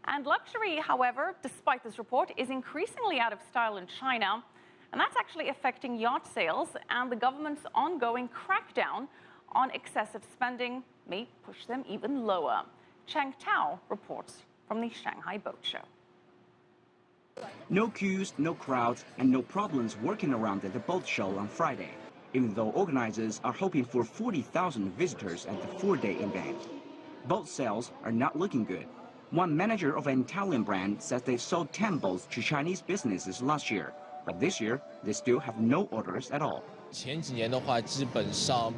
And luxury, however, despite this report, is increasingly out of style in China. And that's actually affecting yacht sales, and the government's ongoing crackdown on excessive spending may push them even lower. Chang Tao reports from the Shanghai Boat Show. No queues, no crowds, and no problems working around at the boat show on Friday, even though organizers are hoping for 40,000 visitors at the 4-day event. Boat sales are not looking good. One manager of an Italian brand says they sold 10 boats to Chinese businesses last year, but this year they still have no orders at all.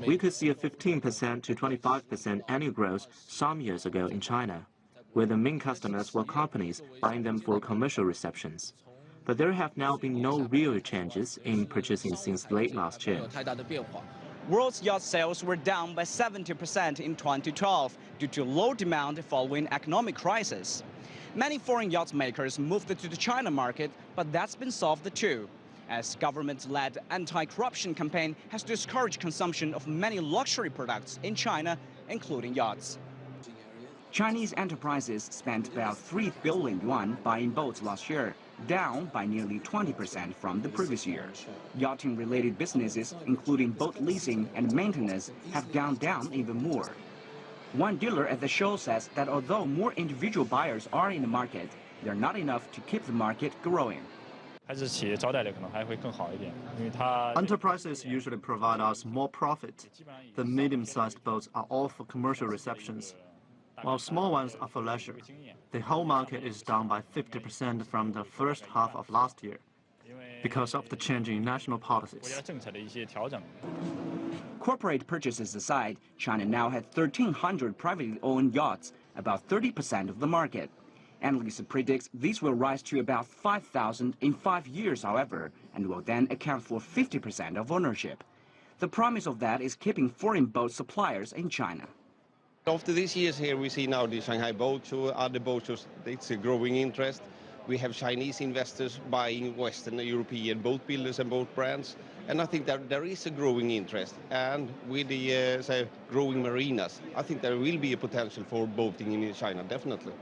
We could see a 15% to 25% annual growth some years ago in China, where the main customers were companies buying them for commercial receptions. But there have now been no real changes in purchasing since late last year. World's yacht sales were down by 70% in 2012 due to low demand following economic crisis. Many foreign yacht makers moved to the China market, but that's been solved too, as government-led anti-corruption campaign has discouraged consumption of many luxury products in China, including yachts. Chinese enterprises spent about 3 billion yuan buying boats last year, down by nearly 20% from the previous year. Yachting-related businesses, including boat leasing and maintenance, have gone down even more. One dealer at the show says that although more individual buyers are in the market, they're not enough to keep the market growing. Enterprises usually provide us more profit. The medium-sized boats are all for commercial receptions, while small ones are for leisure. The whole market is down by 50% from the first half of last year because of the change in national policies. Corporate purchases aside, China now has 1,300 privately owned yachts, about 30% of the market. Analysts predict these will rise to about 5,000 in 5 years, however, and will then account for 50% of ownership. The promise of that is keeping foreign boat suppliers in China. After these years here, we see now the Shanghai Boat Show, other boat shows, it's a growing interest. We have Chinese investors buying Western European boat builders and boat brands. And I think that there is a growing interest. And with the growing marinas, I think there will be a potential for boating in China, definitely.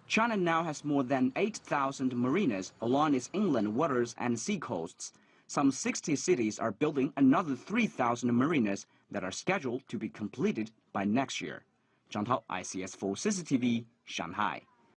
China now has more than 8,000 marinas along its inland waters and sea coasts. Some 60 cities are building another 3,000 marinas that are scheduled to be completed by next year. Zhang, ICS4 CCTV, Shanghai.